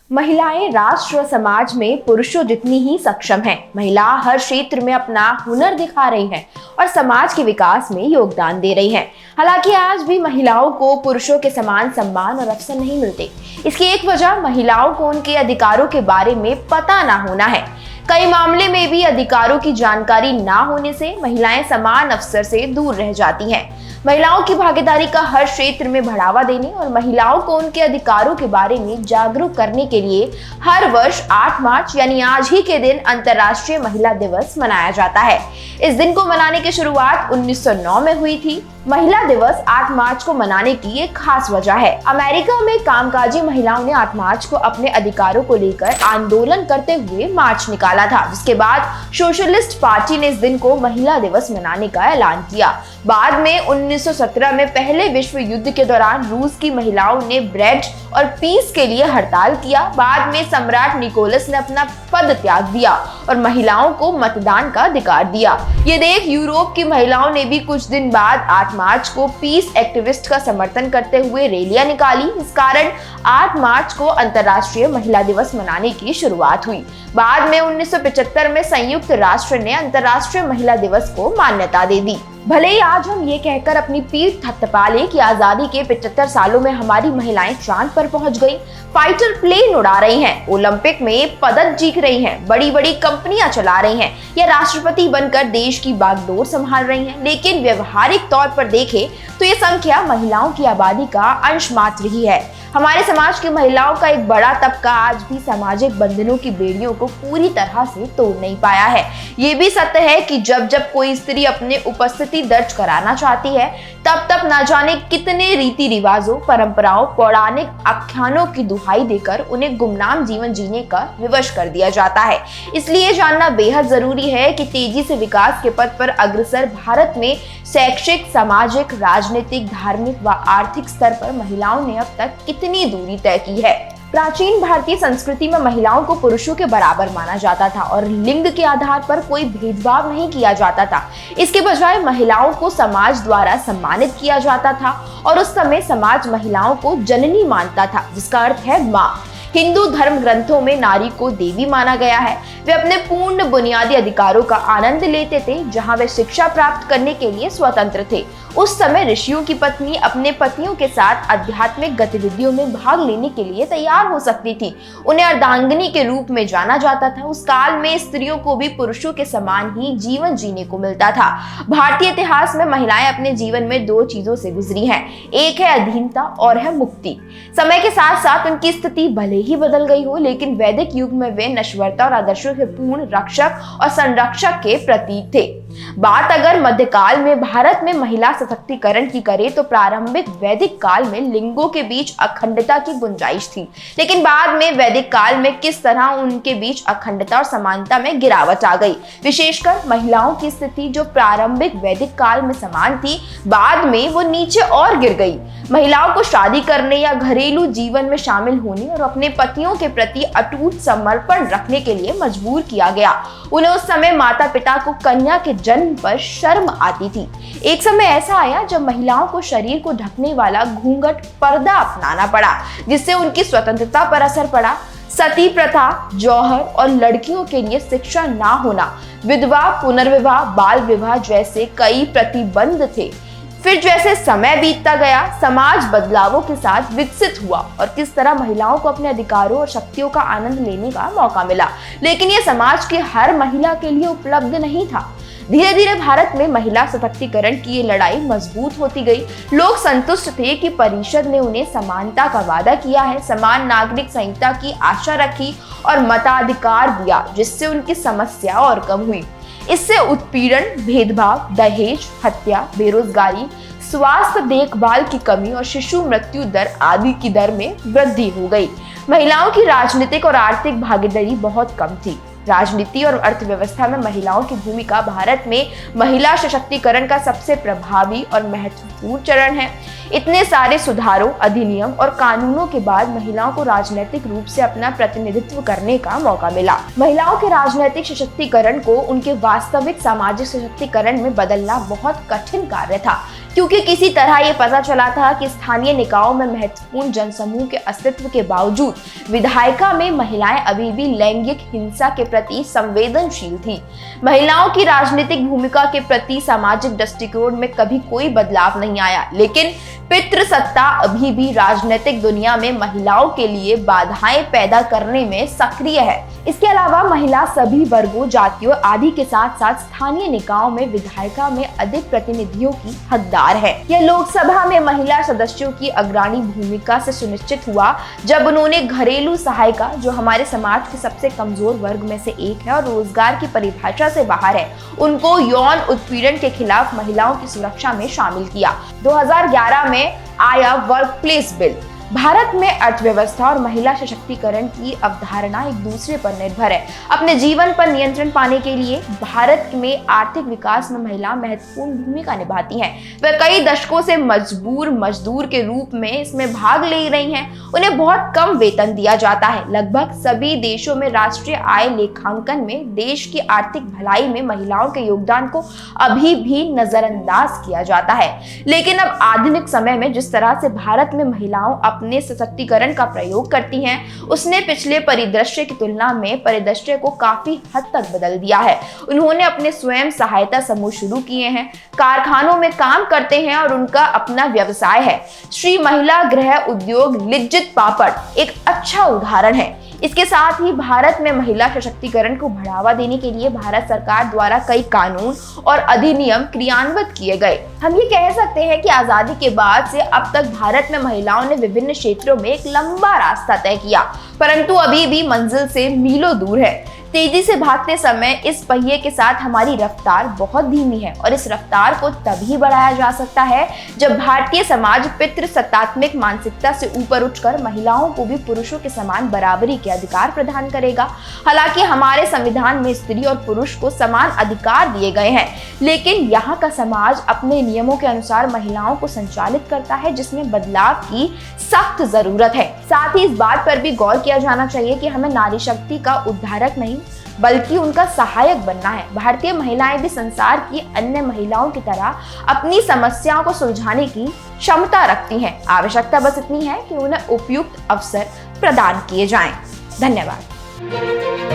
महिलाएं राष्ट्र और समाज में पुरुषों जितनी ही सक्षम हैं। महिला हर क्षेत्र में अपना हुनर दिखा रही हैं और समाज के विकास में योगदान दे रही हैं। हालांकि आज भी महिलाओं को पुरुषों के समान सम्मान और अवसर नहीं मिलते। इसकी एक वजह महिलाओं को उनके अधिकारों के बारे में पता ना होना है। कई मामले में भी अधिकारों की जानकारी ना होने से महिलाएं समान अवसर से दूर रह जाती हैं। महिलाओं की भागीदारी का हर क्षेत्र में बढ़ावा देने और महिलाओं को उनके अधिकारों के बारे में जागरूक करने के लिए हर वर्ष 8 मार्च यानी आज ही के दिन अंतर्राष्ट्रीय महिला दिवस मनाया जाता है। इस दिन को मनाने की शुरुआत 1909 में हुई थी। महिला दिवस 8 मार्च को मनाने की एक खास वजह है। अमेरिका में कामकाजी महिलाओं ने 8 मार्च को अपने अधिकारों को लेकर आंदोलन करते हुए मार्च निकाला था, जिसके बाद सोशलिस्ट पार्टी ने इस दिन को महिला दिवस मनाने का ऐलान किया। बाद में 1917 में पहले विश्व युद्ध के दौरान रूस की महिलाओं ने ब्रेड और पीस के लिए हड़ताल किया। बाद में सम्राट निकोलस ने अपना पद त्याग दिया और महिलाओं को मतदान का अधिकार दिया। ये देख यूरोप की महिलाओं ने भी कुछ दिन बाद 8 मार्च को पीस एक्टिविस्ट का समर्थन करते हुए रैलियां निकाली। इस कारण 8 मार्च को अंतर्राष्ट्रीय महिला दिवस मनाने की शुरुआत हुई। बाद में 1975 में संयुक्त राष्ट्र ने अंतर्राष्ट्रीय महिला दिवस को मान्यता दे दी। भले ही आज हम ये कहकर अपनी पीठ थपथपा लें कि आजादी के 75 सालों में हमारी महिलाएं चांद पर पहुंच गई, फाइटर प्लेन उड़ा रही हैं, ओलंपिक में पदक जीत रही हैं, बड़ी बड़ी कंपनियां चला रही हैं या राष्ट्रपति बनकर देश की बागडोर संभाल रही हैं, लेकिन व्यवहारिक तौर पर देखें तो ये संख्या महिलाओं की आबादी का अंश मात्र ही है। हमारे समाज की महिलाओं का एक बड़ा तबका आज भी सामाजिक बंधनों की बेड़ियों को पूरी तरह से तोड़ नहीं पाया है। ये भी सत्य है कि जब जब कोई स्त्री अपने उपस्थिति दर्ज कराना चाहती है, तब तब ना जाने कितने रीति रिवाजों, परंपराओं, पौराणिक आख्यानों की दुहाई देकर उन्हें गुमनाम जीवन जीने का विवश कर दिया जाता है। इसलिए जानना बेहद जरूरी है कि तेजी से विकास के पथ पर अग्रसर भारत में शैक्षिक, सामाजिक, राजनीतिक, धार्मिक व आर्थिक स्तर पर महिलाओं ने अब तक कितनी दूरी तय की है। प्राचीन भारतीय संस्कृति में महिलाओं को पुरुषों के बराबर माना जाता था और लिंग के आधार पर कोई भेदभाव नहीं किया जाता था। इसके बजाय महिलाओं को समाज द्वारा सम्मानित किया जाता था और उस समय समाज महिलाओं को जननी मानता था, जिसका अर्थ है माँ। हिंदू धर्म ग्रंथों में नारी को देवी माना गया है। वे अपने पूर्ण बुनियादी अधिकारों का आनंद लेते थे, जहां वे शिक्षा प्राप्त करने के लिए स्वतंत्र थे। उस समय ऋषियों की पत्नी अपने पतियों के साथ आध्यात्मिक गतिविधियों में भाग लेने के लिए तैयार हो सकती थी। उन्हें अर्धांगिनी के रूप में जाना जाता था। उस काल में स्त्रियों को भी पुरुषों के समान ही जीवन जीने को मिलता था। भारतीय इतिहास में महिलाएं अपने जीवन में 2 चीजों से गुजरी हैं, एक है अधीनता और है मुक्ति। समय के साथ साथ उनकी स्थिति भले ही बदल गई हो, लेकिन वैदिक युग में वे नश्वरता और आदर्शों के पूर्ण रक्षक और संरक्षक के प्रतीक थे। बात अगर मध्यकाल में भारत में महिला सशक्तिकरण की करें तो प्रारंभिक वैदिक काल में लिंगों के बीच अखंडता की गुंजाइश थी, लेकिन बाद में वैदिक काल में किस तरह उनके बीच अखंडता और समानता में गिरावट आ गई। विशेषकर महिलाओं की स्थिति जो प्रारंभिक वैदिक काल में समान थी, बाद में वो नीचे और गिर गई। महिलाओं को शादी करने या घरेलू जीवन में शामिल होने और अपने पतियों के प्रति अटूट समर्पण रखने के लिए मजबूर किया गया। उन्हें उस समय माता पिता को कन्या के जन्म पर शर्म आती थी। एक समय ऐसा आया जब महिलाओं को शरीर को ढकने वाला घूंघट पर्दा अपनाना पड़ा, जिससे उनकी स्वतंत्रता पर असर पड़ा। सती प्रथा, जौहर और लड़कियों के लिए शिक्षा ना होना, विधवा, पुनर्विवाह, बाल विवाह जैसे कई प्रतिबंध थे। फिर जैसे समय बीतता गया, समाज बदलावों के साथ विकसित हुआ और किस तरह महिलाओं को अपने अधिकारों और शक्तियों का आनंद लेने का मौका मिला, लेकिन ये समाज के हर महिला के लिए उपलब्ध नहीं था। धीरे धीरे भारत में महिला सशक्तिकरण की ये लड़ाई मजबूत होती गई। लोग संतुष्ट थे कि परिषद ने उन्हें समानता का वादा किया है, समान नागरिक संहिता की आशा रखी और मताधिकार दिया, जिससे उनकी समस्या और कम हुई। इससे उत्पीड़न, भेदभाव, दहेज, हत्या, बेरोजगारी, स्वास्थ्य देखभाल की कमी और शिशु मृत्यु दर आदि की दर में वृद्धि हो गई। महिलाओं की राजनीतिक और आर्थिक भागीदारी बहुत कम थी। राजनीति और अर्थव्यवस्था में महिलाओं की भूमिका भारत में महिला सशक्तिकरण का सबसे प्रभावी और महत्वपूर्ण चरण है। इतने सारे सुधारों, अधिनियम और कानूनों के बाद महिलाओं को राजनीतिक रूप से अपना प्रतिनिधित्व करने का मौका मिला। महिलाओं के राजनीतिक सशक्तिकरण को उनके वास्तविक सामाजिक सशक्तिकरण में बदलना बहुत कठिन कार्य था, क्योंकि किसी तरह ये पता चला था कि स्थानीय निकायों में महत्वपूर्ण जनसमूह के अस्तित्व के बावजूद विधायिका में महिलाएं अभी भी लैंगिक हिंसा के प्रति संवेदनशील थी। महिलाओं की राजनीतिक भूमिका के प्रति सामाजिक दृष्टिकोण में कभी कोई बदलाव नहीं आया, लेकिन पितृसत्ता अभी भी राजनीतिक दुनिया में महिलाओं के लिए बाधाएं पैदा करने में सक्रिय है। इसके अलावा महिला सभी वर्गों, जातियों आदि के साथ साथ स्थानीय निकायों में विधायिका में अधिक प्रतिनिधियों की हकदार है। यह लोकसभा में महिला सदस्यों की अग्रणी भूमिका से सुनिश्चित हुआ जब उन्होंने घरेलू सहायिका, जो हमारे समाज के सबसे कमजोर वर्ग में से एक है और रोजगार की परिभाषा से बाहर है, उनको यौन उत्पीड़न के खिलाफ महिलाओं की सुरक्षा में शामिल किया। 2011 में आया वर्क प्लेस बिल। भारत में अर्थव्यवस्था और महिला सशक्तिकरण की अवधारणा एक दूसरे पर निर्भर है। अपने जीवन पर नियंत्रण पाने के लिए भारत में आर्थिक विकास में महिला महत्वपूर्ण भूमिका निभाती हैं। वह कई दशकों से मजबूर मजदूर के रूप में इसमें भाग ले रही हैं। उन्हें बहुत कम वेतन दिया जाता है। लगभग सभी देशों में राष्ट्रीय आय लेखांकन में देश की आर्थिक भलाई में महिलाओं के योगदान को अभी भी नजरअंदाज किया जाता है। लेकिन अब आधुनिक समय में जिस तरह से भारत में महिलाओं अपने सशक्तिकरण का प्रयोग करती हैं, उसने पिछले परिदृश्य की तुलना में परिदृश्य को काफी हद तक बदल दिया है। उन्होंने अपने स्वयं सहायता समूह शुरू किए हैं, कारखानों में काम करते हैं और उनका अपना व्यवसाय है। श्री महिला गृह उद्योग लिज्जत पापड़ एक अच्छा उदाहरण है। इसके साथ ही भारत में महिला सशक्तिकरण को बढ़ावा देने के लिए भारत सरकार द्वारा कई कानून और अधिनियम क्रियान्वित किए गए। हम ये कह सकते हैं कि आजादी के बाद से अब तक भारत में महिलाओं ने विभिन्न क्षेत्रों में एक लंबा रास्ता तय किया, परंतु अभी भी मंजिल से मीलों दूर है। तेजी से भागते समय इस पहिए के साथ हमारी रफ्तार बहुत धीमी है और इस रफ्तार को तभी बढ़ाया जा सकता है जब भारतीय समाज पितृसत्तात्मक मानसिकता से ऊपर उठकर महिलाओं को भी पुरुषों के समान बराबरी के अधिकार प्रदान करेगा। हालांकि हमारे संविधान में स्त्री और पुरुष को समान अधिकार दिए गए हैं, लेकिन यहाँ का समाज अपने नियमों के अनुसार महिलाओं को संचालित करता है, जिसमें बदलाव की सख्त जरूरत है। साथ ही इस बात पर भी गौर किया जाना चाहिए कि हमें नारी शक्ति का उद्धारक नहीं बल्कि उनका सहायक बनना है। भारतीय महिलाएं भी संसार की अन्य महिलाओं की तरह अपनी समस्याओं को सुलझाने की क्षमता रखती हैं। आवश्यकता बस इतनी है कि उन्हें उपयुक्त अवसर प्रदान किए जाएं। धन्यवाद।